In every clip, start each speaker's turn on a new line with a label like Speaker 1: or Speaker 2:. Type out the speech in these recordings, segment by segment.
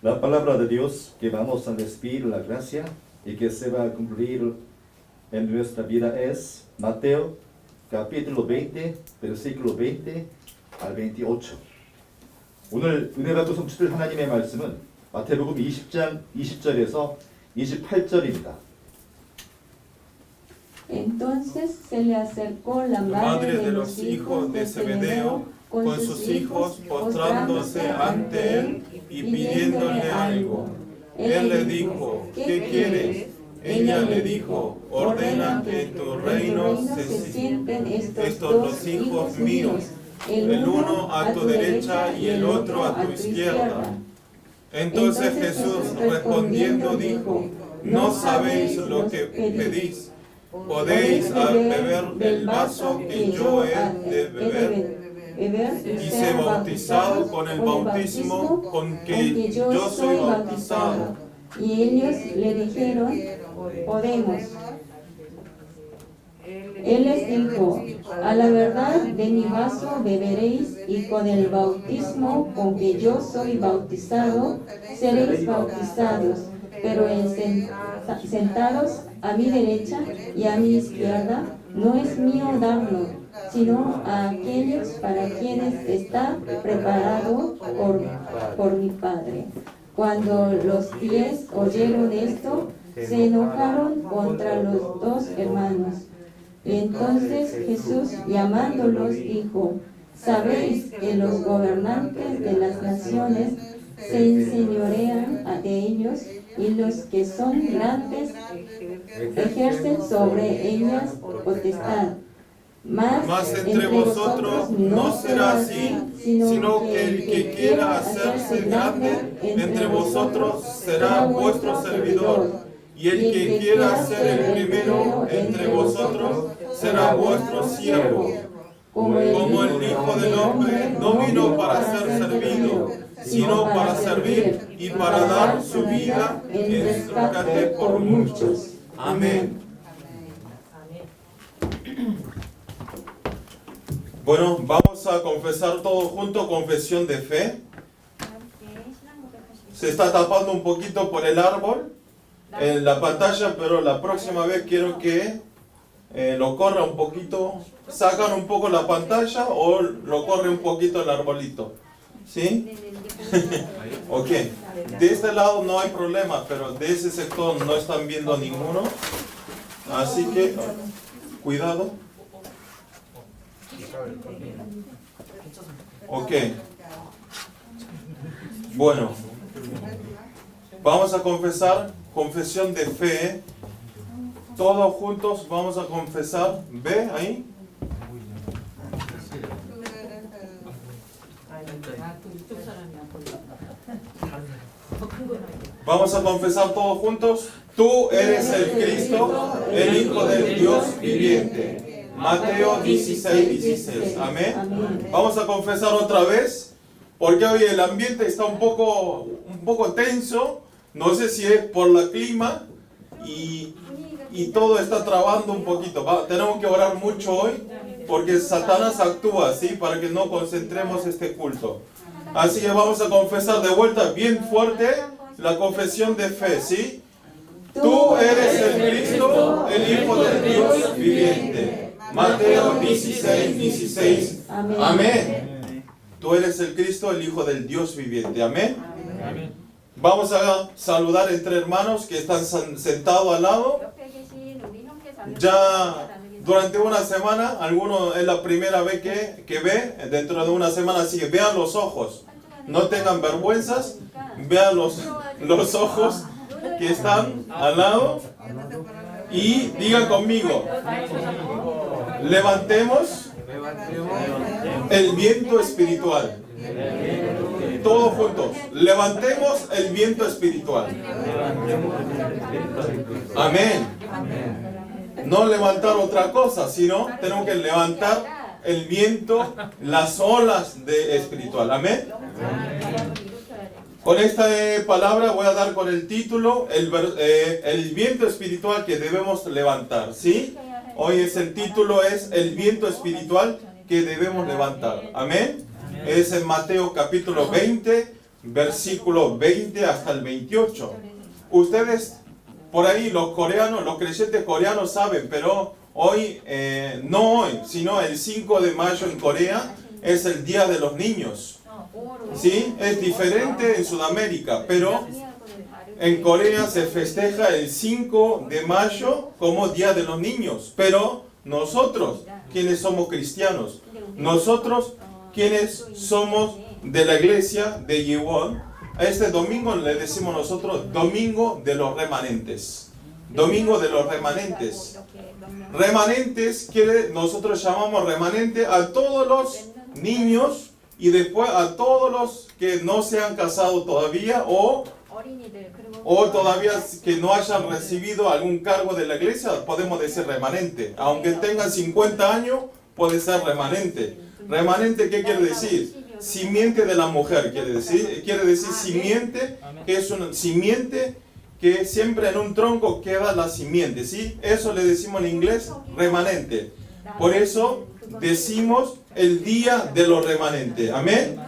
Speaker 1: La palabra de Dios que vamos a recibir la gracia y que se va a cumplir en nuestra vida es Mateo capítulo 20, versículo 20 al 28. 오늘 은혜 받고 성취될 하나님의 말씀은 마태복음 20장 20절에서 28절입니다.
Speaker 2: Entonces se le acercó la madre de los hijos de Zebedeo con sus hijos, postrándose ante él y pidiéndole algo. Él le dijo, ¿qué quieres? Ella le dijo, ordena que en tu reino se sienten estos dos hijos míos, el uno a tu derecha y el otro a tu izquierda. Entonces Jesús respondiendo dijo, no sabéis lo que pedís. ¿Podéis beber del vaso que yo he de beber? Y ser bautizado con el bautismo con que yo soy bautizado.
Speaker 3: Y ellos le dijeron, podemos. Él les dijo, a la verdad de mi vaso beberéis y con el bautismo con que yo soy bautizado seréis bautizados, pero sentados a mi derecha y a mi izquierda no es mío darlo, sino a aquellos para quienes está preparado por mi Padre. Cuando los 10 oyeron esto, se enojaron contra los dos hermanos. Y entonces Jesús, llamándolos, dijo, ¿sabéis que los gobernantes de las naciones se enseñorean de ellos y los que son grandes ejercen sobre ellas potestad? Mas entre vosotros no será así, sino que el que quiera hacerse grande entre vosotros será vuestro servidor, y el que quiera ser el primero entre vosotros será vuestro siervo. Como el Hijo del Hombre no vino para ser servido, sino para servir y para dar su vida en rescate por muchos. Amén.
Speaker 4: Bueno, vamos a confesar todo junto, confesión de fe. Se está tapando un poquito por el árbol en la pantalla, pero la próxima vez quiero que lo corra un poquito, sacan un poco la pantalla o lo corre un poquito el arbolito. ¿Sí? Ok. De este lado no hay problema, pero de ese sector no están viendo ninguno. Así que, cuidado. Ok. Bueno. Vamos a confesar, confesión de fe. Todos juntos vamos a confesar. ¿Ve ahí? Vamos a confesar todos juntos. Tú eres el Cristo, el Hijo del Dios viviente. Mateo 16:16. Amén. Vamos a confesar otra vez, porque hoy el ambiente está un poco tenso. No sé si es por el clima y todo está trabando un poquito. Tenemos que orar mucho hoy, porque Satanás actúa así para que no concentremos este culto. Así que vamos a confesar de vuelta bien fuerte la confesión de fe, ¿sí? Tú eres el Cristo, el Hijo del Dios viviente. Mateo 16:16. Amén. Tú eres el Cristo, el Hijo del Dios viviente. Amén. Vamos a saludar entre hermanos que están sentados al lado. Ya durante una semana, algunos es la primera vez que ve, dentro de una semana, así que vean los ojos. No tengan vergüenzas, vean los ojos que están al lado y digan conmigo, levantemos el viento espiritual. Todos juntos, levantemos el viento espiritual. Amén. No levantar otra cosa, sino tenemos que levantar el viento, las olas de espiritual. Amén. Con esta palabra voy a dar con el título el viento espiritual que debemos levantar. ¿Sí? Hoy el título es el viento espiritual que debemos levantar. Amén. Es en Mateo capítulo 20, versículo 20 hasta el 28. Ustedes, por ahí, los coreanos, los creyentes coreanos saben, pero hoy, no hoy, sino el 5 de mayo en Corea, es el Día de los Niños. ¿Sí? Es diferente en Sudamérica, pero en Corea se festeja el 5 de mayo como Día de los Niños. Pero nosotros, quienes somos cristianos, nosotros, quienes somos de la iglesia de Yewon, a este domingo le decimos nosotros Domingo de los Remanentes. Domingo de los Remanentes. Remanentes, nosotros llamamos remanente a todos los niños y después a todos los que no se han casado todavía o todavía que no hayan recibido algún cargo de la iglesia, podemos decir remanente. Aunque tengan 50 años, puede ser remanente. Remanente, ¿qué quiere decir? Simiente de la mujer, quiere decir simiente, que es una simiente que siempre en un tronco queda la simiente, ¿sí? Eso le decimos en inglés remanente. Por eso decimos el día de los remanentes. Amén.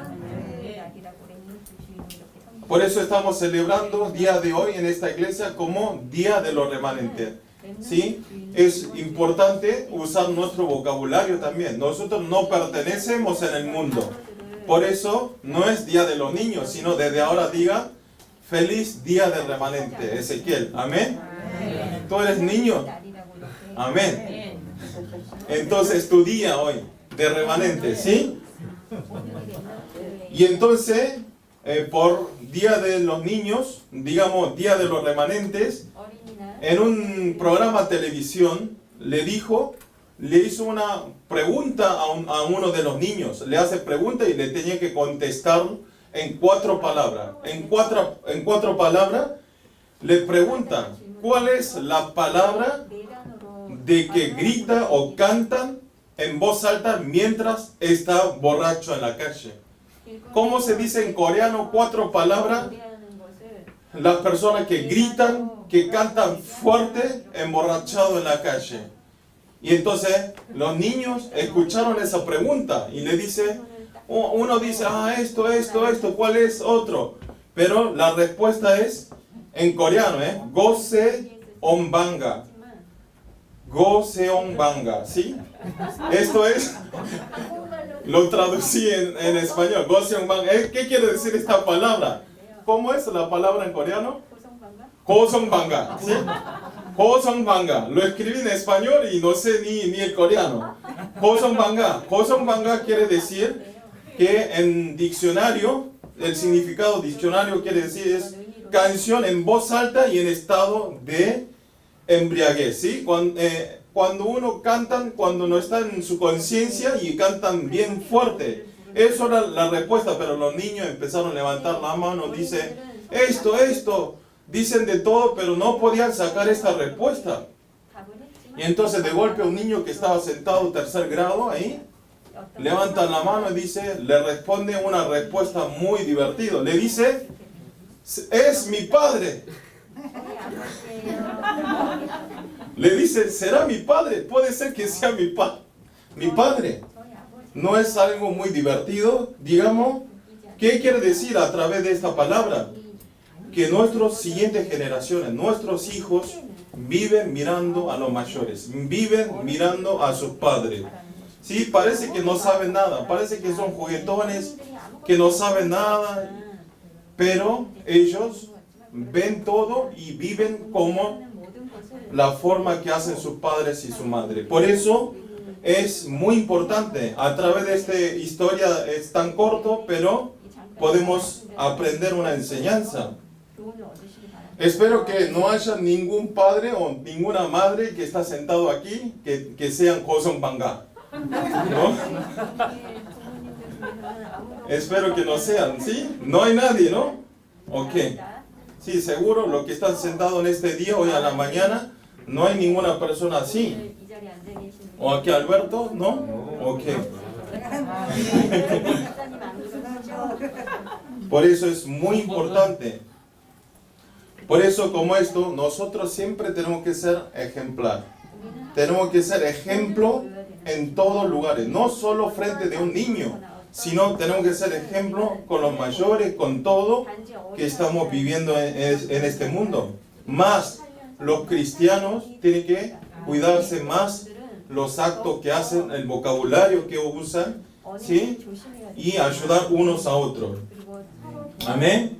Speaker 4: Por eso estamos celebrando día de hoy en esta iglesia como día de los remanentes. ¿Sí? Es importante usar nuestro vocabulario también. Nosotros no pertenecemos en el mundo. Por eso no es día de los niños, sino desde ahora diga feliz día del remanente. Ezequiel, amén. ¿Tú eres niño? Amén. Entonces tu día hoy de remanente, ¿sí? Y entonces, por día de los niños, digamos día de los remanentes, en un programa de televisión le hizo una pregunta a uno de los niños. Le hace pregunta y le tenía que contestar en 4 palabras. En cuatro palabras le pregunta, ¿cuál es la palabra de que grita o cantan en voz alta mientras está borracho en la calle? ¿Cómo se dice en coreano 4 palabras? Las personas que gritan, que cantan fuerte, emborrachado en la calle. Y entonces los niños escucharon esa pregunta y le dice, uno dice, esto, ¿cuál es otro? Pero la respuesta es en coreano, Gose Onbanga. Gose Onbanga, ¿sí? Esto es, lo traducí en español, Gose Onbanga. ¿Qué quiere decir esta palabra? ¿Cómo es la palabra en coreano? Gosongbanga, ¿sí? Gosongbanga. Lo escribí en español y no sé ni el coreano. Gosongbanga quiere decir que en diccionario, el significado diccionario quiere decir es canción en voz alta y en estado de embriaguez, ¿sí? Cuando uno cantan, cuando no está en su conciencia y cantan bien fuerte. Eso era la respuesta, pero los niños empezaron a levantar la mano, dice, esto, dicen de todo, pero no podían sacar esta respuesta. Y entonces de golpe un niño que estaba sentado 3er grado ahí, levanta la mano y dice, le responde una respuesta muy divertida. Le dice, es mi padre. Le dice, ¿será mi padre? Puede ser que sea mi padre. ¿No es algo muy divertido? Digamos, ¿qué quiere decir a través de esta palabra? Que nuestras siguientes generaciones, nuestros hijos, viven mirando a los mayores, viven mirando a sus padres. Sí, parece que no saben nada, parece que son juguetones, que no saben nada, pero ellos ven todo y viven como la forma que hacen sus padres y su madre. Por eso es muy importante, a través de esta historia es tan corto, pero podemos aprender una enseñanza. Espero que no haya ningún padre o ninguna madre que está sentado aquí que sean Gosongbanga, ¿no? Espero que no sean, ¿sí? No hay nadie, ¿no? Ok. Sí, seguro, los que están sentados en este día, hoy a la mañana, no hay ninguna persona así. ¿O aquí Alberto? ¿No? Ok. Por eso es muy importante. Por eso, como esto, nosotros siempre tenemos que ser ejemplar. Tenemos que ser ejemplo en todos lugares. No solo frente de un niño, sino tenemos que ser ejemplo con los mayores, con todo que estamos viviendo en este mundo. Más los cristianos tienen que cuidarse más los actos que hacen, el vocabulario que usan, ¿sí? Y ayudar unos a otros. Amén.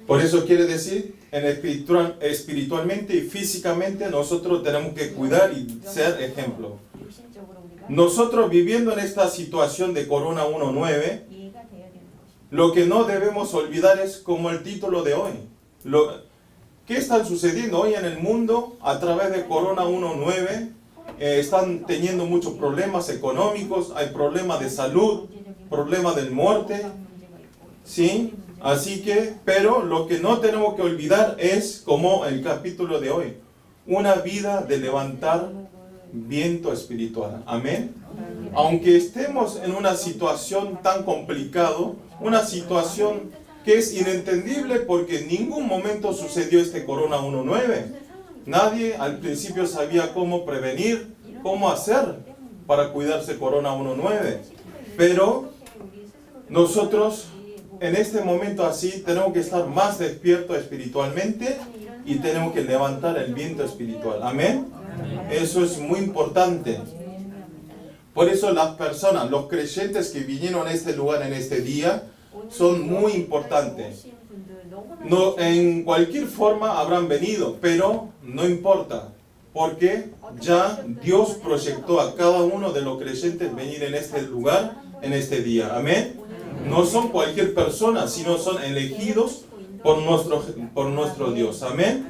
Speaker 4: Por eso quiere decir, espiritualmente y físicamente nosotros tenemos que cuidar y ser ejemplo. Nosotros viviendo en esta situación de Corona 1.9, lo que no debemos olvidar es como el título de hoy. ¿Qué está sucediendo hoy en el mundo a través de Corona 1.9? Están teniendo muchos problemas económicos, hay problemas de salud, problemas de muerte, ¿sí? Así que, pero lo que no tenemos que olvidar es, como el capítulo de hoy, una vida de levantar viento espiritual. Amén. Aunque estemos en una situación tan complicada, una situación que es inentendible porque en ningún momento sucedió este Corona 1.9. Nadie al principio sabía cómo prevenir, cómo hacer para cuidarse Corona 1.9. Pero nosotros en este momento así tenemos que estar más despiertos espiritualmente y tenemos que levantar el viento espiritual. Amén. Eso es muy importante. Por eso las personas, los creyentes que vinieron a este lugar en este día, son muy importantes. No, en cualquier forma habrán venido, pero no importa, porque ya Dios proyectó a cada uno de los creyentes venir en este lugar, en este día. Amén. No son cualquier persona, sino son elegidos por nuestro Dios. Amén.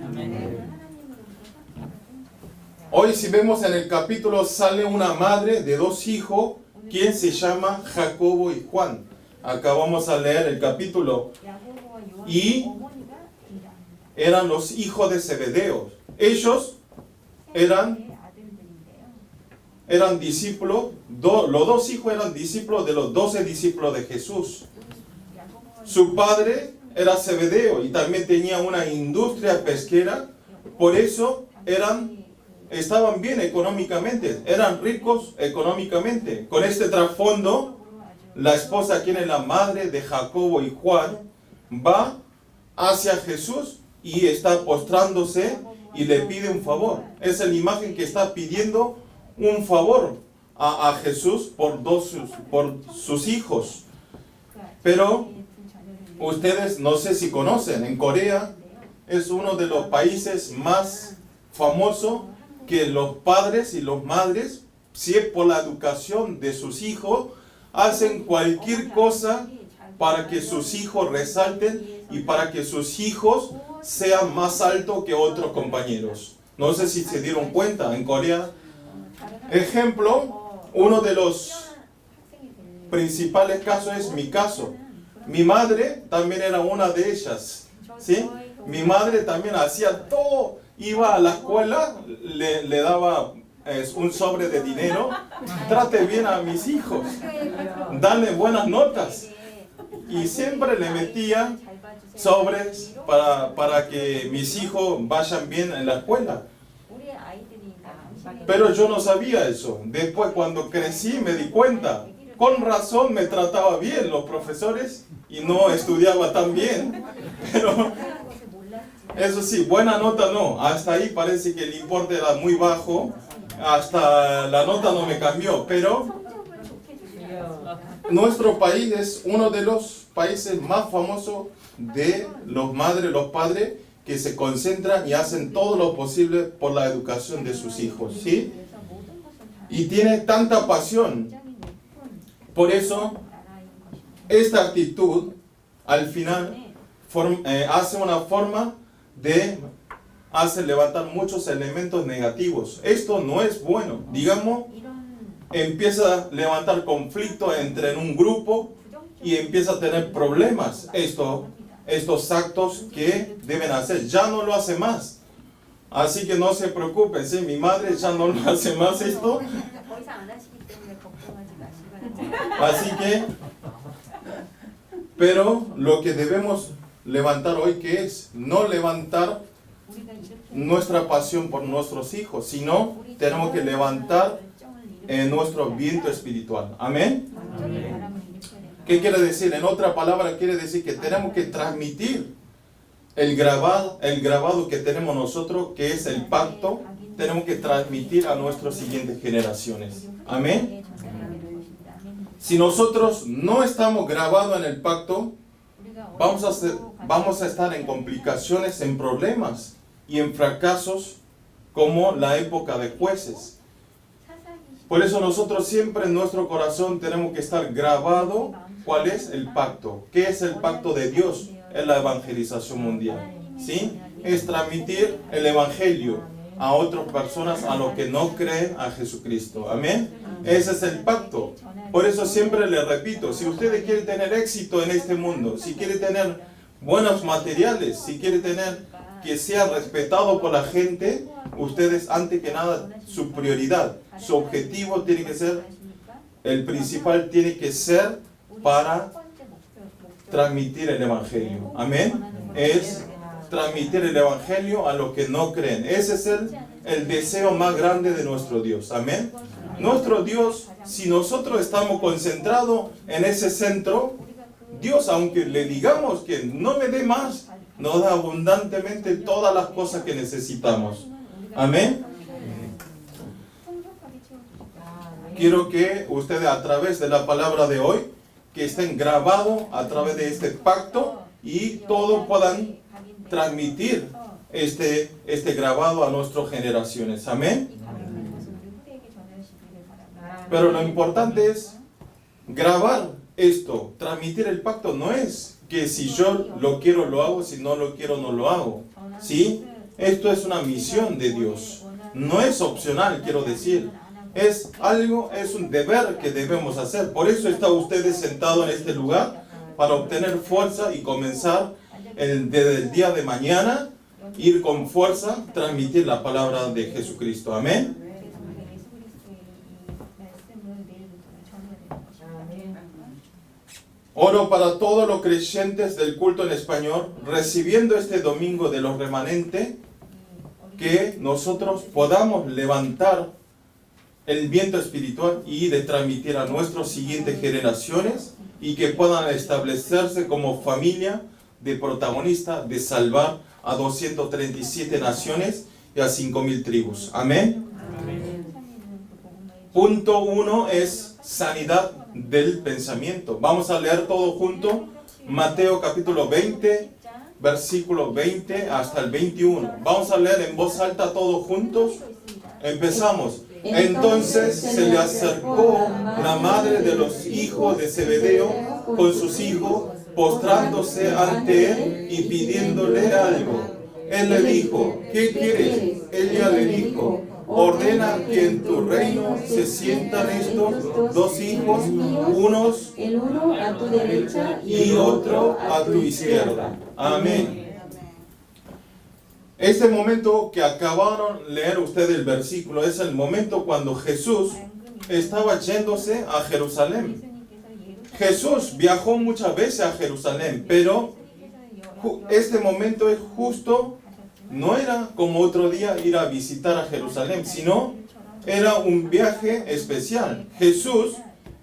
Speaker 4: Hoy si vemos en el capítulo sale una madre de dos hijos, quien se llama Jacobo y Juan. Acá vamos a leer el capítulo. Y eran los hijos de Zebedeo. Ellos eran discípulos, los dos hijos eran discípulos de los 12 discípulos de Jesús. Su padre era Zebedeo y también tenía una industria pesquera, por eso estaban bien económicamente, eran ricos económicamente. Con este trasfondo, la esposa, quien es la madre de Jacobo y Juan, va hacia Jesús y está postrándose y le pide un favor. Es la imagen que está pidiendo un favor a Jesús por sus hijos. Pero ustedes no sé si conocen, en Corea es uno de los países más famosos que los padres y las madres, si es por la educación de sus hijos, hacen cualquier cosa para que sus hijos resalten y para que sus hijos sean más altos que otros compañeros. No sé si se dieron cuenta, en Corea. Ejemplo, uno de los principales casos es mi caso. Mi madre también era una de ellas, ¿sí? Mi madre también hacía todo, iba a la escuela, le daba un sobre de dinero, trate bien a mis hijos, dale buenas notas. Y siempre le metía sobres para que mis hijos vayan bien en la escuela. Pero yo no sabía eso. Después cuando crecí me di cuenta. Con razón me trataba bien los profesores y no estudiaba tan bien. Pero eso sí, buena nota no. Hasta ahí parece que el importe era muy bajo. Hasta la nota no me cambió. Pero nuestro país es uno de los países más famosos de los madres, los padres que se concentran y hacen todo lo posible por la educación de sus hijos, ¿sí? Y tiene tanta pasión. Por eso, esta actitud, al final, hace una forma de hacer levantar muchos elementos negativos. Esto no es bueno. Digamos, empieza a levantar conflicto entre un grupo y empieza a tener problemas. Estos actos que deben hacer, ya no lo hace más. Así que no se preocupen, ¿sí? Mi madre ya no lo hace más esto. Así que, pero lo que debemos levantar hoy, ¿qué es? No levantar nuestra pasión por nuestros hijos, sino tenemos que levantar en nuestro viento espiritual. Amén. ¿Qué quiere decir? En otra palabra quiere decir que tenemos que transmitir el grabado que tenemos nosotros, que es el pacto, tenemos que transmitir a nuestras siguientes generaciones. Amén. Si nosotros no estamos grabados en el pacto, vamos a estar en complicaciones, en problemas y en fracasos como la época de jueces. Por eso nosotros siempre en nuestro corazón tenemos que estar grabado. ¿Cuál es el pacto? ¿Qué es el pacto de Dios? Es la evangelización mundial. ¿Sí? Es transmitir el evangelio a otras personas, a los que no creen a Jesucristo. Amén. Ese es el pacto. Por eso siempre le repito, si ustedes quieren tener éxito en este mundo, si quieren tener buenos materiales, si quieren tener que sea respetado por la gente, ustedes antes que nada su prioridad, su objetivo tiene que ser, el principal tiene que ser para transmitir el evangelio. Amén. Es transmitir el evangelio a los que no creen. Ese es el deseo más grande de nuestro Dios. Amén. Nuestro Dios, si nosotros estamos concentrados en ese centro, Dios, aunque le digamos que no me dé más, nos da abundantemente todas las cosas que necesitamos. Amén. Quiero que ustedes a través de la palabra de hoy, que estén grabados a través de este pacto y todos puedan transmitir este grabado a nuestras generaciones. Amén. Pero lo importante es grabar esto, transmitir el pacto. No es que si yo lo quiero lo hago, si no lo quiero no lo hago. ¿Sí? Esto es una misión de Dios. No es opcional, quiero decir. Es un deber que debemos hacer. Por eso está ustedes sentados en este lugar, para obtener fuerza y comenzar desde el día de mañana, ir con fuerza, transmitir la palabra de Jesucristo. Amén. Oro para todos los creyentes del culto en español, recibiendo este domingo de los remanentes, que nosotros podamos levantar el viento espiritual y de transmitir a nuestras siguientes generaciones, y que puedan establecerse como familia de protagonistas de salvar a 237 naciones y a 5,000 tribus. Amén. Punto 1 es sanidad del pensamiento. Vamos a leer todo junto. Mateo capítulo 20, versículo 20 hasta el 21. Vamos a leer en voz alta todos juntos. Empezamos. Entonces se le acercó la madre de los hijos de Zebedeo con sus hijos, postrándose ante él y pidiéndole algo. Él le dijo, ¿qué quieres? Ella le dijo, ordena que en tu reino se sientan estos dos hijos,
Speaker 3: el uno a tu derecha
Speaker 4: y otro a tu izquierda. Amén. Este momento que acabaron de leer ustedes el versículo es el momento cuando Jesús estaba yéndose a Jerusalén. Jesús viajó muchas veces a Jerusalén, pero este momento es justo, no era como otro día ir a visitar a Jerusalén, sino era un viaje especial. Jesús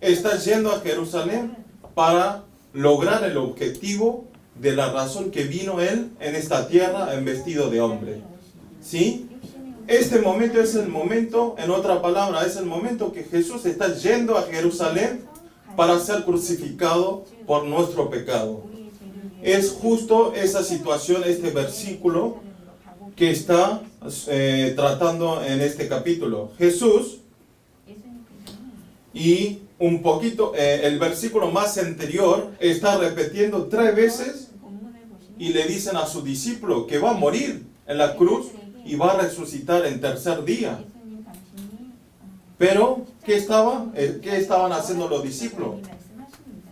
Speaker 4: está yendo a Jerusalén para lograr el objetivo de la razón que vino Él en esta tierra en vestido de hombre. ¿Sí? Este momento es el momento, en otra palabra, es el momento que Jesús está yendo a Jerusalén para ser crucificado por nuestro pecado. Es justo esa situación, este versículo que está tratando en este capítulo. Jesús, y un poquito, el versículo más anterior está repitiendo 3 veces y le dicen a su discípulo que va a morir en la cruz y va a resucitar en tercer día. Pero, ¿qué estaban haciendo los discípulos?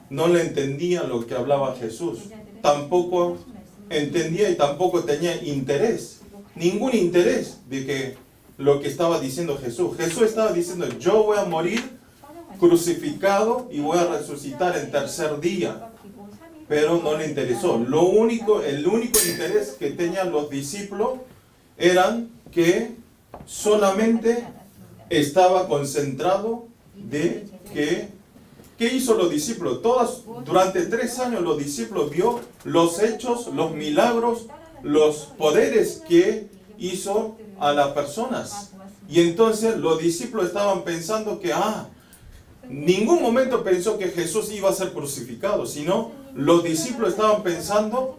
Speaker 4: No le entendían lo que hablaba Jesús. Tampoco entendía y tampoco tenía interés. Ningún interés de que lo que estaba diciendo Jesús. Jesús estaba diciendo, yo voy a morir crucificado y voy a resucitar en tercer día. Pero no le interesó. El único interés que tenían los discípulos eran que solamente estaba concentrado de ¿qué hizo los discípulos? Durante 3 años los discípulos vio los hechos, los milagros, los poderes que hizo a las personas. Y entonces los discípulos estaban pensando que, ningún momento pensó que Jesús iba a ser crucificado, sino los discípulos estaban pensando,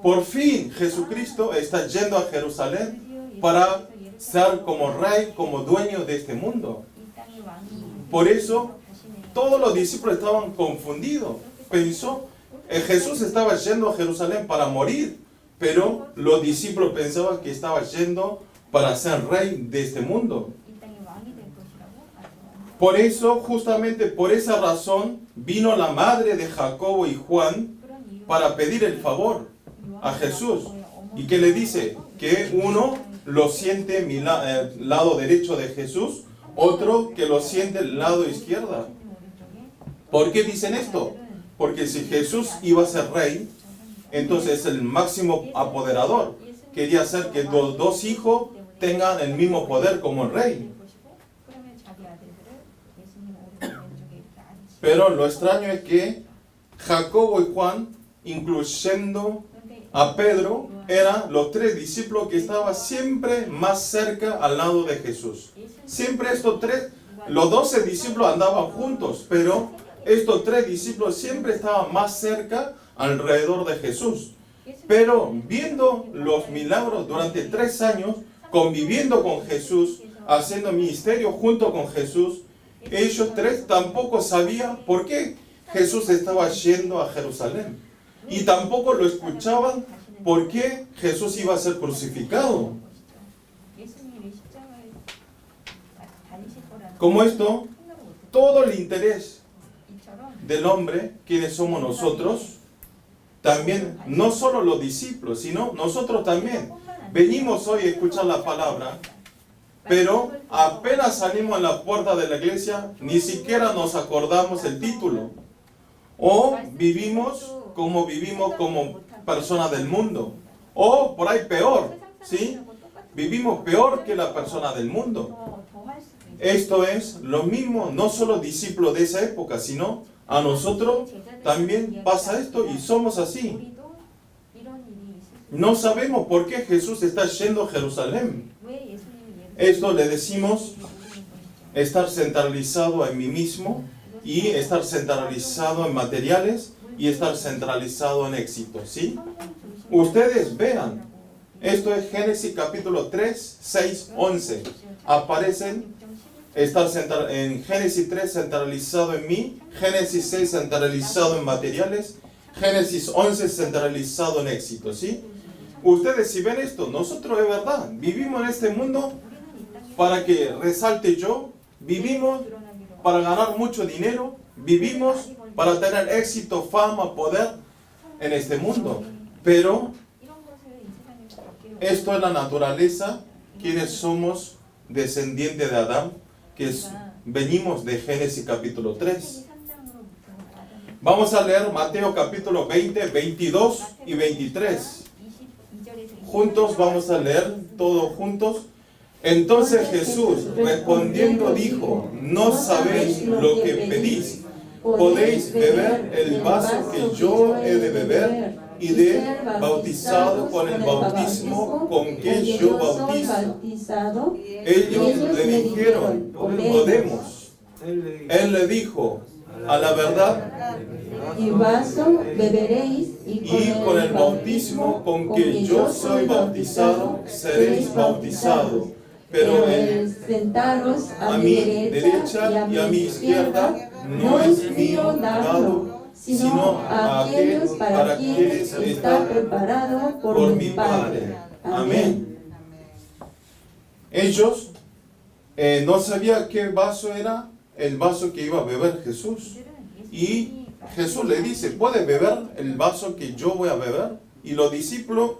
Speaker 4: por fin Jesucristo está yendo a Jerusalén para ser como rey, como dueño de este mundo. Por eso, todos los discípulos estaban confundidos. Pensó, Jesús estaba yendo a Jerusalén para morir, pero los discípulos pensaban que estaba yendo para ser rey de este mundo. Por eso, justamente por esa razón, vino la madre de Jacobo y Juan para pedir el favor a Jesús. ¿Y qué le dice? Que uno lo siente el lado derecho de Jesús, otro que lo siente el lado izquierdo. ¿Por qué dicen esto? Porque si Jesús iba a ser rey, entonces es el máximo apoderador. Quería hacer que los 2 hijos tengan el mismo poder como el rey. Pero lo extraño es que Jacobo y Juan, incluyendo a Pedro, eran los 3 discípulos que estaban siempre más cerca al lado de Jesús. Siempre los 12 discípulos andaban juntos, pero estos 3 discípulos siempre estaban más cerca alrededor de Jesús. Pero viendo los milagros durante 3 años, conviviendo con Jesús, haciendo ministerio junto con Jesús, ellos 3 tampoco sabían por qué Jesús estaba yendo a Jerusalén. Y tampoco lo escuchaban por qué Jesús iba a ser crucificado. Como esto, todo el interés del hombre, quienes somos nosotros, también, no solo los discípulos, sino nosotros también. Venimos hoy a escuchar la palabra, pero apenas salimos a la puerta de la iglesia, ni siquiera nos acordamos el título. O vivimos como personas del mundo. O por ahí peor, ¿sí? Vivimos peor que la persona del mundo. Esto es lo mismo, no solo discípulos de esa época, sino a nosotros también pasa esto y somos así. No sabemos por qué Jesús está yendo a Jerusalén. Esto le decimos estar centralizado en mí mismo y estar centralizado en materiales y estar centralizado en éxito, ¿sí? Ustedes vean, esto es Génesis capítulo 3, 6, 11. Aparecen, estar en Génesis 3 centralizado en mí, Génesis 6 centralizado en materiales, Génesis 11 centralizado en éxito, ¿sí? Ustedes si ven esto, nosotros es verdad, vivimos en este mundo para que resalte yo, vivimos para ganar mucho dinero, vivimos para tener éxito, fama, poder en este mundo. Pero esto es la naturaleza, quienes somos descendientes de Adán, venimos de Génesis capítulo 3. Vamos a leer Mateo capítulo 20, 22 y 23. Juntos vamos a leer todos juntos. Entonces Jesús respondiendo dijo: no sabéis lo que pedís. ¿Podéis beber el vaso que yo he de beber y de bautizado con el bautismo con que yo bautizo? Ellos le dijeron: podemos. Él le dijo: a la verdad,
Speaker 3: y vaso beberéis,
Speaker 4: y con el bautismo con que yo soy bautizado seréis bautizados. Pero el
Speaker 3: sentaros
Speaker 4: a mi derecha y a mi izquierda no es mío darlo, sino a aquellos para quienes está preparado por mi Padre. Amén. Ellos no sabían qué vaso era el vaso que iba a beber Jesús. Y Jesús le dice: ¿puede beber el vaso que yo voy a beber? Y los discípulos,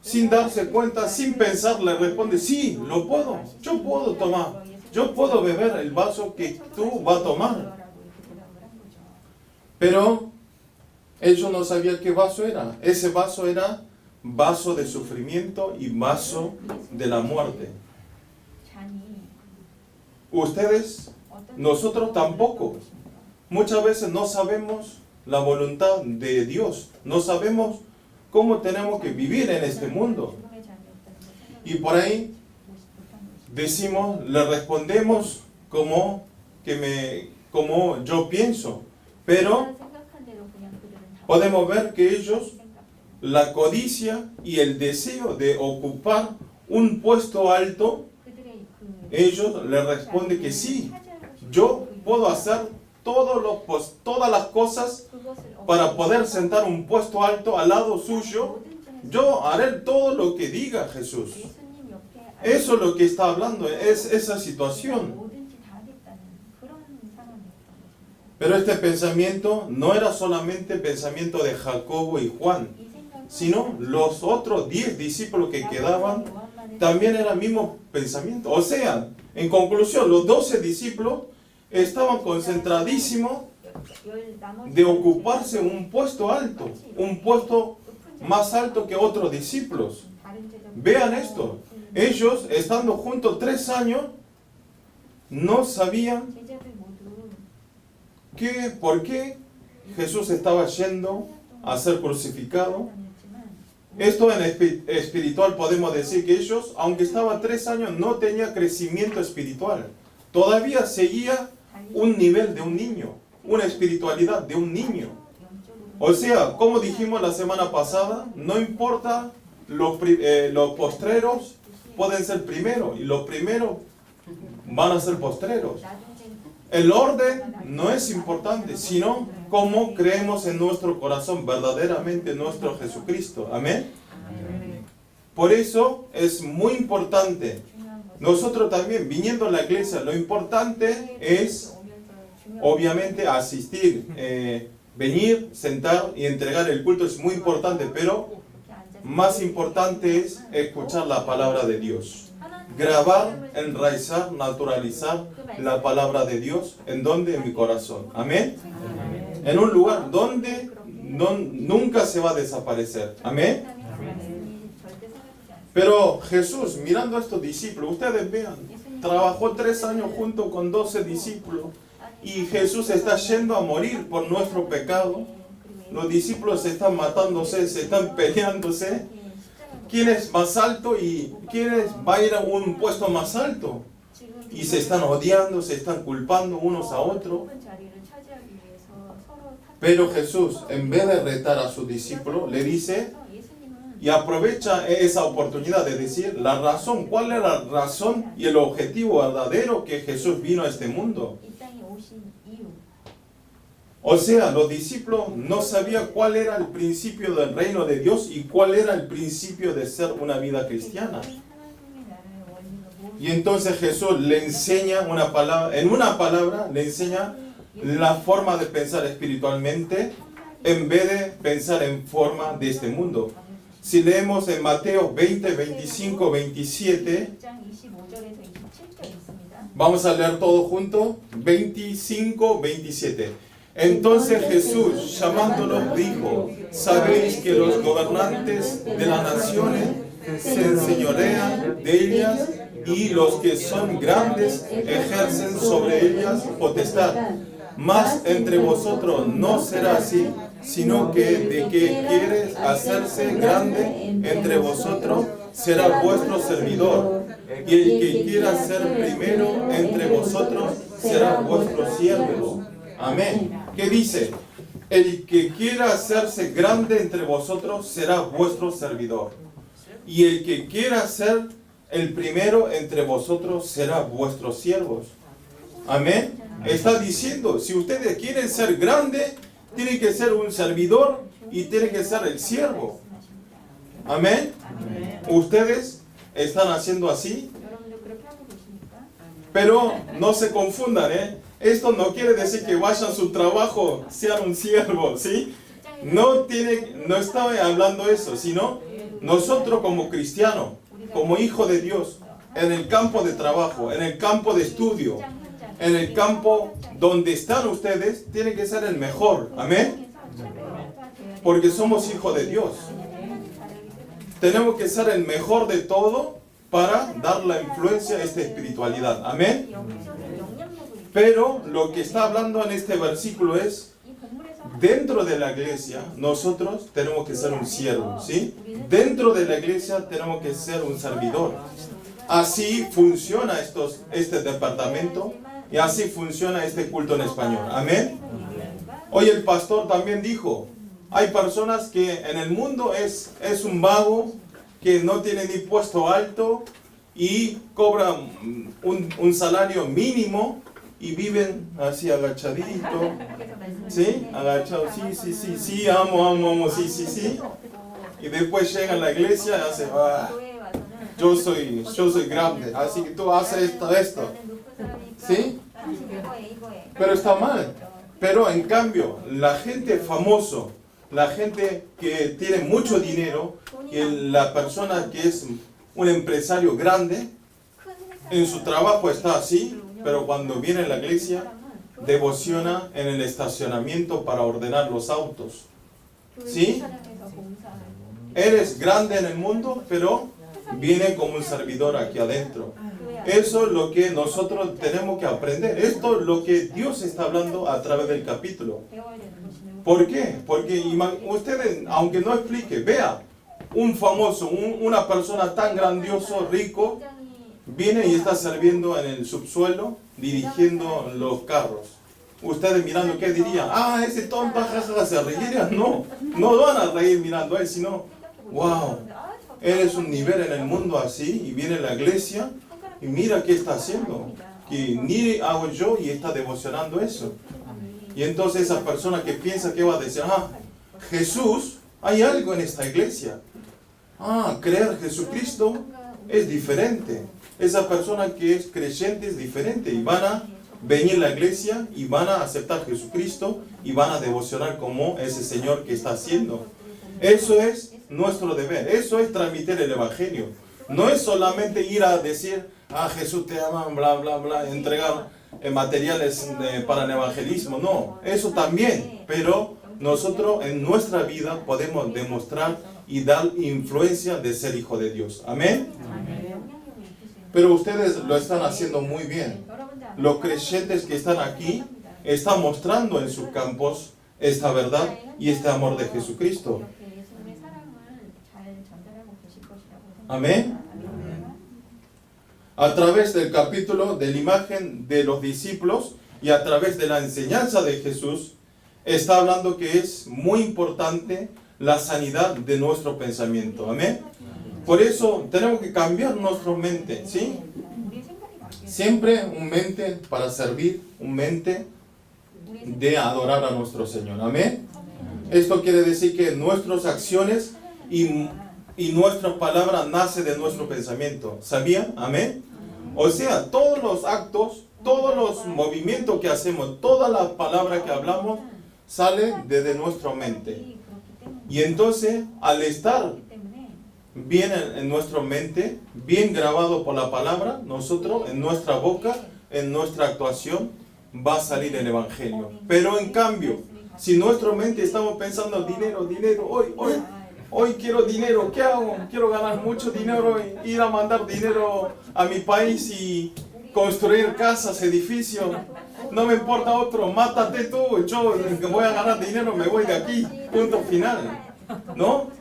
Speaker 4: sin darse cuenta, sin pensar, le responden: sí, lo puedo, yo puedo tomar, yo puedo beber el vaso que tú vas a tomar. Pero ellos no sabían qué vaso era. Ese vaso era vaso de sufrimiento y vaso de la muerte. ustedes, nosotros tampoco. Muchas veces no sabemos la voluntad de Dios. No sabemos cómo tenemos que vivir en este mundo. Y por ahí decimos, le respondemos como yo pienso. Pero podemos ver que ellos, la codicia y el deseo de ocupar un puesto alto, ellos le responden que sí, yo puedo hacer todas las cosas para poder sentar un puesto alto al lado suyo. Yo haré todo lo que diga Jesús. Eso es lo que está hablando, es esa situación. Pero este pensamiento no era solamente el pensamiento de Jacobo y Juan, sino los otros 10 discípulos que quedaban también era el mismo pensamiento. O sea, en conclusión, los 12 discípulos estaban concentradísimos de ocuparse un puesto alto, un puesto más alto que otros discípulos. Vean esto, ellos estando juntos 3 años, no sabían por qué Jesús estaba yendo a ser crucificado. Esto en espiritual podemos decir que ellos, aunque estaban 3 años, no tenía crecimiento espiritual. Todavía seguía un nivel de un niño, una espiritualidad de un niño. O sea, como dijimos la semana pasada, no importa, los postreros pueden ser primeros y los primeros van a ser postreros. El orden no es importante, sino cómo creemos en nuestro corazón verdaderamente en nuestro Jesucristo. Amén. Por eso es muy importante. Nosotros también, viniendo a la iglesia, lo importante es, obviamente, asistir, venir, sentar y entregar el culto es muy importante, pero más importante es escuchar la palabra de Dios. Grabar, enraizar, naturalizar la palabra de Dios. ¿En dónde? En mi corazón. Amén. En un lugar donde nunca se va a desaparecer. Amén. Pero Jesús, mirando a estos discípulos, ustedes vean, trabajó 3 años junto con 12 discípulos y Jesús está yendo a morir por nuestro pecado. Los discípulos están matándose, se están peleándose. ¿Quién es más alto y quién va a ir a un puesto más alto? Y se están odiando, se están culpando unos a otros. Pero Jesús, en vez de retar a sus discípulos, le dice, y aprovecha esa oportunidad de decir la razón, cuál es la razón y el objetivo verdadero que Jesús vino a este mundo. O sea, los discípulos no sabían cuál era el principio del reino de Dios y cuál era el principio de ser una vida cristiana. Y entonces Jesús le enseña en una palabra, le enseña la forma de pensar espiritualmente en vez de pensar en forma de este mundo. Si leemos en Mateo 20, 25, 27, vamos a leer todo junto, 25, 27. Entonces Jesús, llamándolos, dijo, sabéis que los gobernantes de las naciones se enseñorean de ellas y los que son grandes ejercen sobre ellas potestad. Mas entre vosotros no será así, sino que de que quiere hacerse grande entre vosotros será vuestro servidor. Y el que quiera ser primero entre vosotros será vuestro siervo. Amén. ¿Qué dice? El que quiera hacerse grande entre vosotros será vuestro servidor. Y el que quiera ser el primero entre vosotros será vuestros siervos. Amén. Está diciendo, si ustedes quieren ser grandes, tienen que ser un servidor y tienen que ser el siervo. Amén. Ustedes están haciendo así. Pero no se confundan, Esto no quiere decir que vayan a su trabajo, sean un siervo, ¿sí? No estaba hablando eso, sino nosotros como cristianos, como hijos de Dios, en el campo de trabajo, en el campo de estudio, en el campo donde están ustedes, tiene que ser el mejor, amén. Porque somos hijos de Dios. Tenemos que ser el mejor de todo para dar la influencia a esta espiritualidad, amén. Pero lo que está hablando en este versículo es, dentro de la iglesia, nosotros tenemos que ser un siervo, ¿sí? Dentro de la iglesia tenemos que ser un servidor. Así funciona este departamento y así funciona este culto en español. Amén. Hoy el pastor también dijo, hay personas que en el mundo es un vago que no tiene ni puesto alto y cobran un salario mínimo y viven así agachadito, ¿sí? Agachados, sí, amo, sí. Y después llega a la iglesia y hace, yo soy grande, así que tú haces esto, ¿sí? Pero está mal. Pero en cambio, la gente famoso, la gente que tiene mucho dinero, y la persona que es un empresario grande, en su trabajo está así, pero cuando viene a la iglesia, devociona en el estacionamiento para ordenar los autos. ¿Sí? Eres grande en el mundo, pero viene como un servidor aquí adentro. Eso es lo que nosotros tenemos que aprender. Esto es lo que Dios está hablando a través del capítulo. ¿Por qué? Porque ustedes, aunque no explique, vea, un famoso, una persona tan grandioso, rico, viene y está sirviendo en el subsuelo, dirigiendo los carros. Ustedes mirando, ¿qué dirían? Ese tonto, se reiría. No van a reír mirando a él, sino, wow, eres un nivel en el mundo así, y viene a la iglesia, y mira qué está haciendo, que ni hago yo, y está devocionando eso. Y entonces esa persona que piensa que va a decir, Jesús, hay algo en esta iglesia. Creer en Jesucristo es diferente. Esa persona que es creyente es diferente, y van a venir a la iglesia y van a aceptar a Jesucristo y van a devocionar como ese Señor que está haciendo. Eso es nuestro deber, eso es transmitir el Evangelio. No es solamente ir a decir, Jesús te ama, bla, bla, bla, entregar materiales para el evangelismo. No, eso también, pero nosotros en nuestra vida podemos demostrar y dar influencia de ser hijo de Dios. Amén. Pero ustedes lo están haciendo muy bien. Los creyentes que están aquí están mostrando en sus campos esta verdad y este amor de Jesucristo. Amén. A través del capítulo, de la imagen de los discípulos y a través de la enseñanza de Jesús, está hablando que es muy importante la sanidad de nuestro pensamiento. Amén. Por eso tenemos que cambiar nuestra mente, ¿sí? Siempre un mente para servir, un mente de adorar a nuestro Señor. Amén. Esto quiere decir que nuestras acciones y nuestras palabras nacen de nuestro pensamiento. ¿Sabían? Amén. O sea, todos los actos, todos los movimientos que hacemos, todas las palabras que hablamos, salen desde nuestra mente. Y entonces, al estar bien en nuestra mente, bien grabado por la palabra, nosotros en nuestra boca, en nuestra actuación, va a salir el Evangelio. Pero en cambio, si nuestra mente estamos pensando dinero, hoy quiero dinero, ¿qué hago? Quiero ganar mucho dinero, ir a mandar dinero a mi país y construir casas, edificios. No me importa otro, mátate tú, yo voy a ganar dinero, me voy de aquí, punto final. ¿No?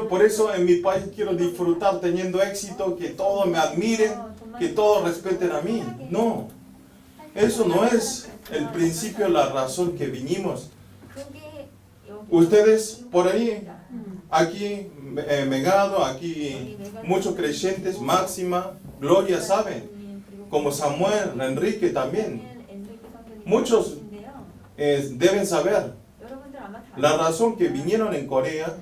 Speaker 4: Por eso en mi país quiero disfrutar teniendo éxito, que todos me admiren, que todos respeten a mí. No, eso no es el principio, la razón que vinimos. Ustedes por ahí, aquí Megado, aquí muchos creyentes, Máxima, Gloria saben, como Samuel, Enrique también. Muchos deben saber la razón que vinieron en Corea.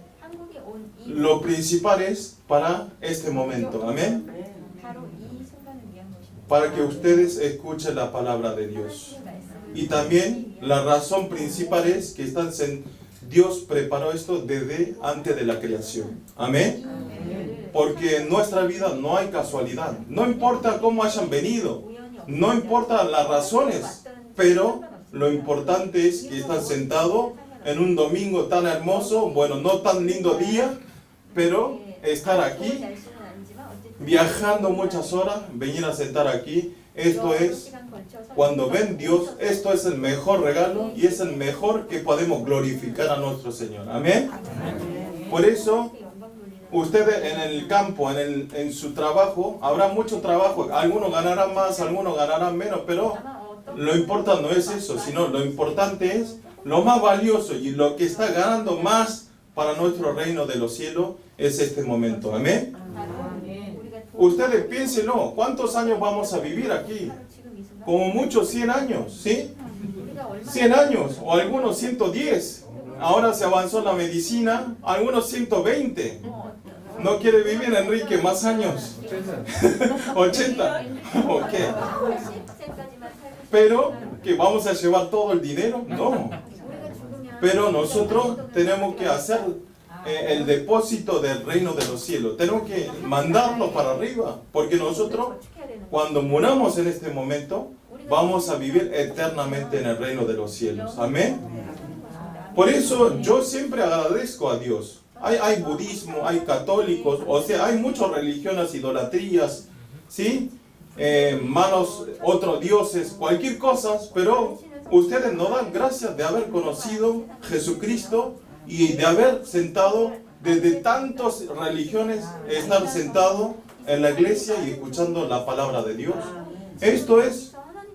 Speaker 4: Lo principal es para este momento, amén. Para que ustedes escuchen la palabra de Dios. Y también la razón principal es que Dios preparó esto desde antes de la creación, amén. Porque en nuestra vida no hay casualidad. No importa cómo hayan venido, no importa las razones, pero lo importante es que están sentados en un domingo tan hermoso, no tan lindo día, pero estar aquí, viajando muchas horas, venir a sentar aquí Esto es, cuando ven Dios, esto es el mejor regalo y es el mejor que podemos glorificar a nuestro Señor. Amén. Por eso, ustedes en el campo, en su trabajo, habrá mucho trabajo. Algunos ganarán más, algunos ganarán menos, pero lo importante no es eso, sino lo importante es lo más valioso y lo que está ganando más para nuestro reino de los cielos es este momento. Amén. Ustedes piénsenlo, ¿cuántos años vamos a vivir aquí? Como mucho 100 años, ¿sí? 100 años, o algunos 110. Ahora se avanzó la medicina, algunos 120. ¿No quiere vivir, Enrique, más años? 80. Ok. Pero, ¿que vamos a llevar todo el dinero? No. Pero nosotros tenemos que hacer el depósito del reino de los cielos. Tenemos que mandarlo para arriba. Porque nosotros, cuando muramos en este momento, vamos a vivir eternamente en el reino de los cielos. Amén. Por eso yo siempre agradezco a Dios. Hay budismo, hay católicos, o sea, hay muchas religiones, idolatrías, ¿sí? Otros dioses, cualquier cosa, pero ustedes no dan gracias de haber conocido Jesucristo y de haber sentado desde tantas religiones, estar sentado en la iglesia y escuchando la palabra de Dios. Esto es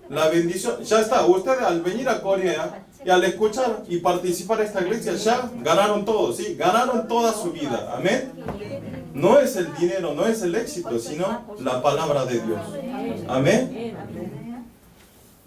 Speaker 4: la bendición. Ya está, ustedes al venir a Corea y al escuchar y participar en esta iglesia ya ganaron todo, ¿sí? Ganaron toda su vida. Amén. No es el dinero, no es el éxito, sino la palabra de Dios. Amén.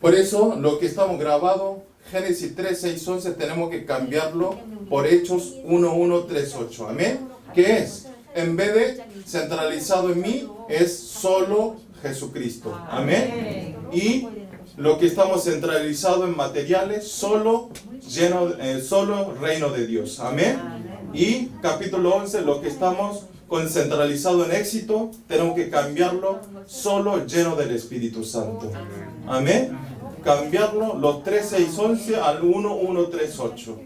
Speaker 4: Por eso lo que estamos grabado, Génesis 3, 6, 11, tenemos que cambiarlo por Hechos 1, 1, 3, 8. Amén. ¿Qué es? En vez de centralizado en mí, es solo Jesucristo. Amén. Y lo que estamos centralizado en materiales, solo reino de Dios. Amén. Y capítulo 11, lo que estamos concentralizado en éxito, tenemos que cambiarlo solo lleno del Espíritu Santo. Amén. Cambiarlo los 3, 6, 11 al 1, 1, 3, 8.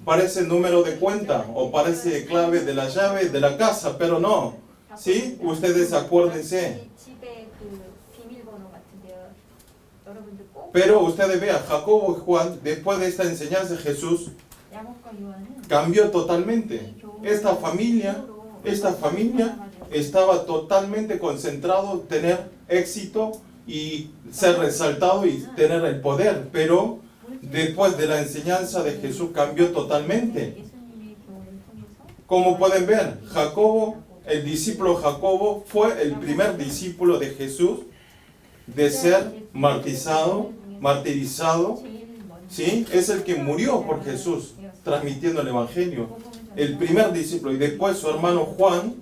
Speaker 4: Parece número de cuenta o parece clave de la llave de la casa, pero no. ¿Sí? Ustedes acuérdense. Pero ustedes vean, Jacobo y Juan, después de esta enseñanza de Jesús, cambió totalmente. Esta familia estaba totalmente concentrado en tener éxito y ser resaltado y tener el poder, pero después de la enseñanza de Jesús cambió totalmente. Como pueden ver, Jacobo, el discípulo Jacobo, fue el primer discípulo de Jesús de ser martirizado, ¿sí? Es el que murió por Jesús, transmitiendo el Evangelio. El primer discípulo, y después su hermano Juan,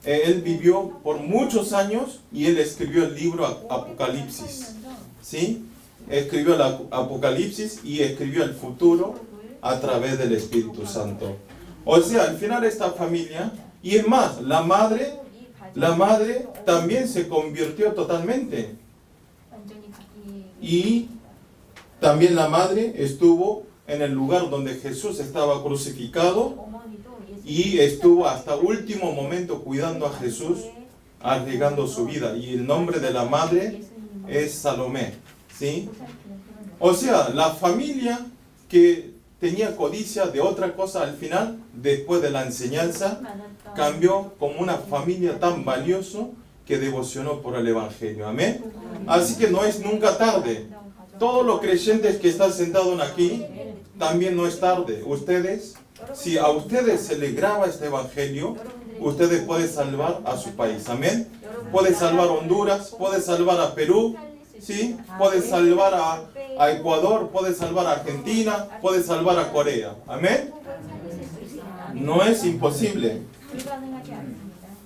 Speaker 4: él vivió por muchos años y él escribió el libro Apocalipsis, ¿sí? Escribió el Apocalipsis y escribió el futuro a través del Espíritu Santo. O sea, al final esta familia, y es más, la madre también se convirtió totalmente. Y también la madre estuvo en el lugar donde Jesús estaba crucificado y estuvo hasta último momento cuidando a Jesús, arriesgando su vida. Y el nombre de la madre es Salomé, ¿sí? O sea, la familia que tenía codicia de otra cosa al final, después de la enseñanza, cambió como una familia tan valiosa que devocionó por el Evangelio. Amén. Así que no es nunca tarde. Todos los creyentes que están sentados aquí, también no es tarde. Ustedes, si a ustedes se les graba este Evangelio, ustedes pueden salvar a su país. Amén. Pueden salvar a Honduras, pueden salvar a Perú, ¿sí? Pueden salvar a Ecuador, pueden salvar a Argentina, pueden salvar a Corea. Amén. No es imposible.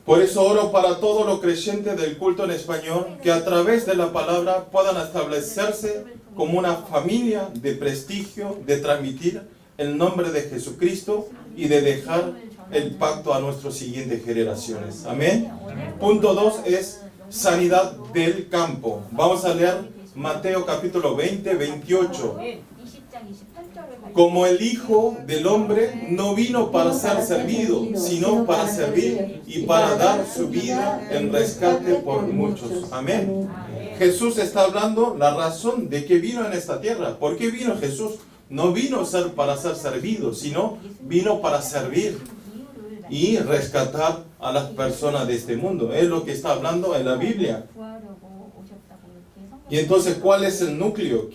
Speaker 4: Por eso oro para todos los creyentes del culto en español que a través de la palabra puedan establecerse como una familia de prestigio, de transmitir el nombre de Jesucristo y de dejar el pacto a nuestras siguientes generaciones. Amén. Punto 2 es sanidad del campo. Vamos a leer Mateo capítulo 20, 28. como el Hijo del Hombre no vino para ser servido, sino para servir y para dar su vida en rescate por muchos. Amén. Jesús está hablando la razón de que vino en esta tierra. ¿Por qué vino Jesús? No vino para ser servido, sino vino para servir y rescatar a las personas de este mundo. Es lo que está hablando en la Biblia. Y entonces, ¿cuál es el núcleo?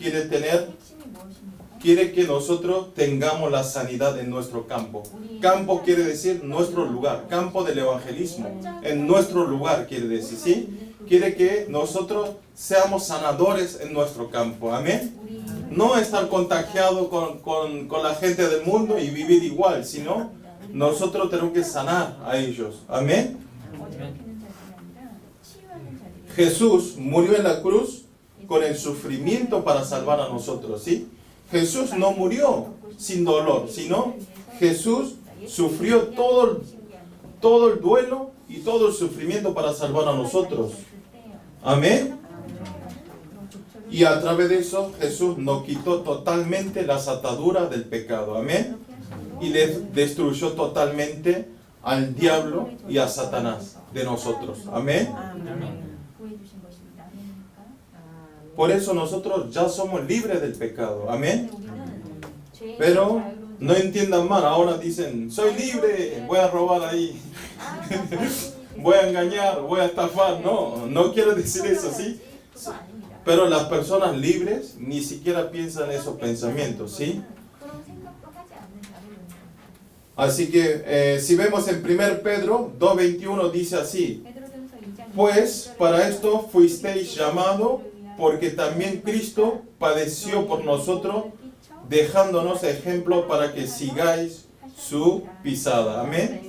Speaker 4: Quiere que nosotros tengamos la sanidad en nuestro campo. Campo quiere decir nuestro lugar, campo del evangelismo. En nuestro lugar quiere decir, ¿sí? Quiere que nosotros seamos sanadores en nuestro campo. Amén. No estar contagiado con la gente del mundo y vivir igual, sino nosotros tenemos que sanar a ellos. Amén. Jesús murió en la cruz con el sufrimiento para salvar a nosotros, ¿sí? Jesús no murió sin dolor, sino Jesús sufrió todo el duelo y todo el sufrimiento para salvar a nosotros. Amén. Y a través de eso Jesús nos quitó totalmente las ataduras del pecado. Amén. Y destruyó totalmente al diablo y a Satanás de nosotros. Amén. Por eso nosotros ya somos libres del pecado. Amén. Pero no entiendan mal. Ahora dicen, soy libre, voy a robar ahí. Voy a engañar, voy a estafar. No quiero decir eso, ¿sí? Pero las personas libres ni siquiera piensan esos pensamientos, ¿sí? Así que si vemos en 1 Pedro 2:21 dice así: pues para esto fuisteis llamados, porque también Cristo padeció por nosotros, dejándonos ejemplo para que sigáis su pisada. Amén.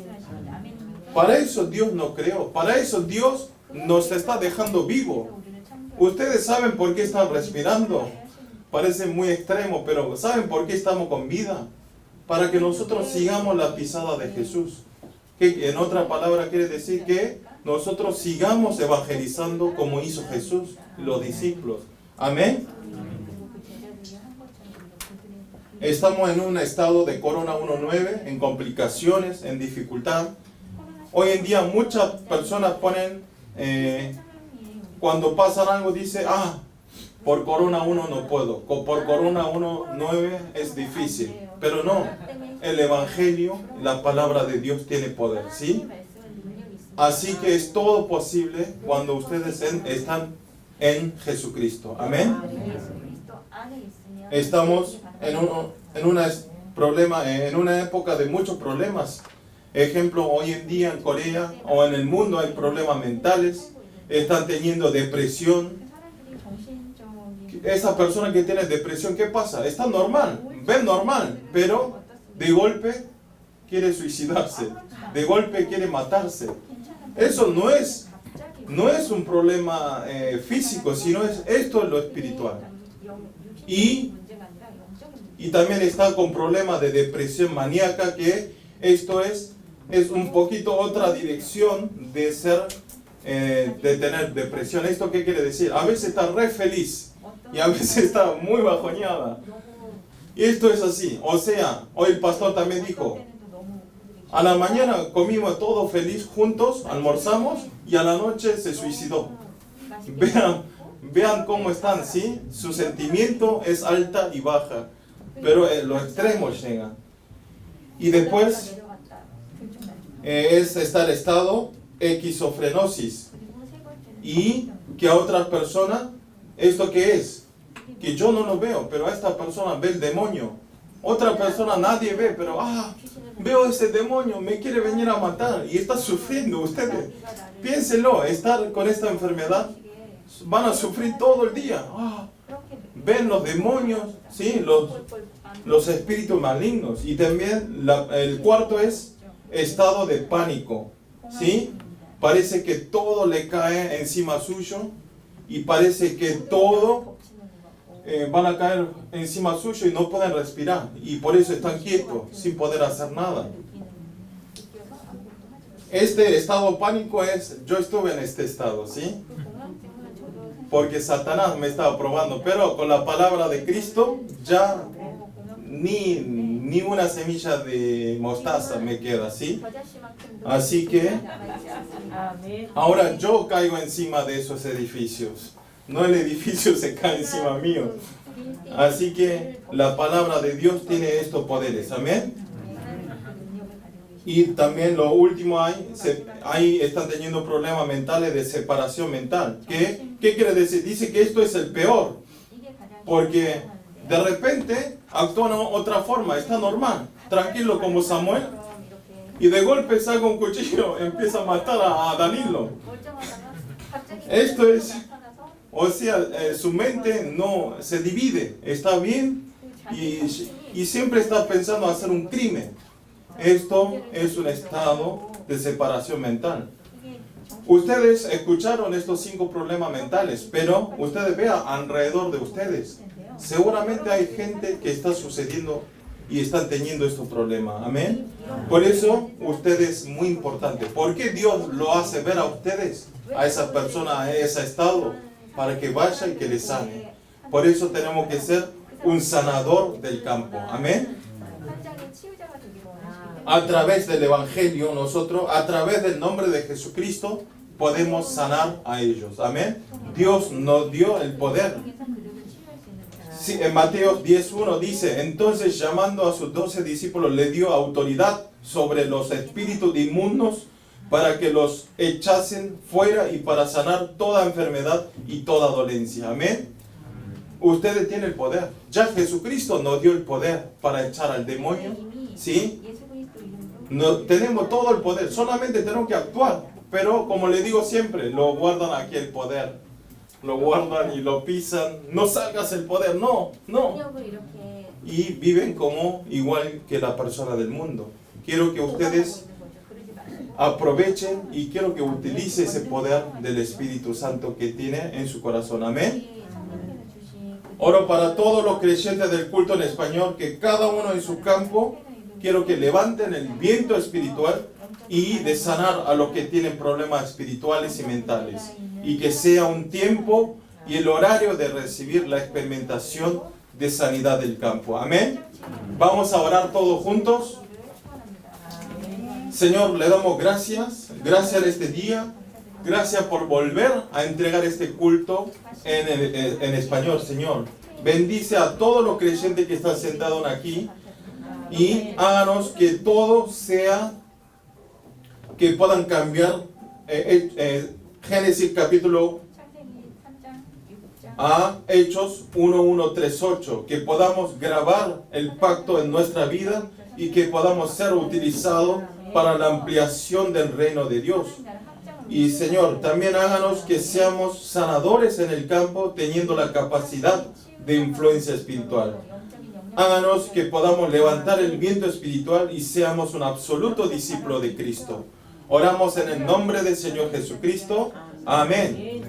Speaker 4: Para eso Dios nos creó, para eso Dios nos está dejando vivo. Ustedes saben por qué están respirando. Parece muy extremo, pero ¿saben por qué estamos con vida? Para que nosotros sigamos la pisada de Jesús. Que en otra palabra quiere decir que nosotros sigamos evangelizando como hizo Jesús y los discípulos. Amén. Estamos en un estado de Corona 1.9, en complicaciones, en dificultad. Hoy en día muchas personas ponen, cuando pasan algo, dice, por Corona 1 no puedo, por Corona 1.9 es difícil. Pero no, el Evangelio, la palabra de Dios tiene poder, ¿sí? Así que es todo posible cuando ustedes están en Jesucristo. Amén. Estamos en una época de muchos problemas. Ejemplo, hoy en día en Corea o en el mundo hay problemas mentales. Están teniendo depresión. Esa persona que tiene depresión, ¿qué pasa? Está normal, ven normal, pero de golpe quiere suicidarse, de golpe quiere matarse. Eso no es un problema físico, sino esto es lo espiritual. Y también está con problemas de depresión maníaca, que esto es un poquito otra dirección de tener depresión. ¿Esto qué quiere decir? A veces está re feliz y a veces está muy bajoneada. Y esto es así. O sea, hoy el pastor también dijo, a la mañana comimos todos feliz juntos, almorzamos, y a la noche se suicidó. Vean cómo están, ¿sí? Su sentimiento es alta y baja, pero los extremos llegan. Y después está el estado esquizofrenosis. Y que a otras personas, ¿esto qué es? Que yo no lo veo, pero a esta persona ve el demonio. Otra persona nadie ve, pero veo ese demonio, me quiere venir a matar y está sufriendo. Ustedes, piénsenlo, estar con esta enfermedad, van a sufrir todo el día. Ven los demonios, ¿sí? Los espíritus malignos. Y también el cuarto es estado de pánico, ¿sí? Parece que todo le cae encima suyo y parece que todo van a caer encima suyo y no pueden respirar. Y por eso están quietos, sin poder hacer nada. Este estado de pánico yo estuve en este estado, ¿sí? Porque Satanás me estaba probando, pero con la palabra de Cristo ya ni una semilla de mostaza me queda, ¿sí? Así que ahora yo caigo encima de esos edificios. No el edificio se cae encima mío. Así que la palabra de Dios tiene estos poderes. Amén. Y también lo último ahí están teniendo problemas mentales de separación mental. ¿Qué quiere decir? Dice que esto es el peor. Porque de repente actúan de otra forma, está normal, tranquilo como Samuel. Y de golpe saca un cuchillo, empieza a matar a Danilo. Esto es, o sea, su mente no se divide, está bien y siempre está pensando hacer un crimen. Esto es un estado de separación mental. Ustedes escucharon estos 5 problemas mentales, pero ustedes vean alrededor de ustedes. Seguramente hay gente que está sucediendo y están teniendo estos problemas. Amén. Por eso, ustedes muy importante. ¿Por qué Dios lo hace ver a ustedes, a esa persona, a ese estado? Para que vaya y que les sane. Por eso tenemos que ser un sanador del campo. Amén. A través del Evangelio, nosotros, a través del nombre de Jesucristo, podemos sanar a ellos. Amén. Dios nos dio el poder. Sí, en Mateo 10:1 dice, entonces llamando a sus 12 discípulos, le dio autoridad sobre los espíritus inmundos para que los echasen fuera y para sanar toda enfermedad y toda dolencia. Amén. Ustedes tienen el poder. Ya Jesucristo nos dio el poder para echar al demonio. ¿Sí? No, tenemos todo el poder. Solamente tenemos que actuar. Pero como le digo siempre, lo guardan aquí el poder. Lo guardan y lo pisan. No salgas el poder. No. Y viven como igual que la persona del mundo. Quiero que ustedes aprovechen y quiero que utilice ese poder del Espíritu Santo que tiene en su corazón. Amén. Oro para todos los creyentes del culto en español, que cada uno en su campo, quiero que levanten el viento espiritual y de sanar a los que tienen problemas espirituales y mentales. Y que sea un tiempo y el horario de recibir la experimentación de sanidad del campo. Amén. Vamos a orar todos juntos. Señor, le damos gracias en este día. Gracias por volver a entregar este culto en español, Señor. Bendice a todos los creyentes que están sentados aquí y háganos que todo sea, que puedan cambiar. Génesis capítulo a Hechos 1:1-3-8, que podamos grabar el pacto en nuestra vida y que podamos ser utilizados para la ampliación del reino de Dios. Y Señor, también háganos que seamos sanadores en el campo, teniendo la capacidad de influencia espiritual. Háganos que podamos levantar el viento espiritual y seamos un absoluto discípulo de Cristo. Oramos en el nombre del Señor Jesucristo. Amén.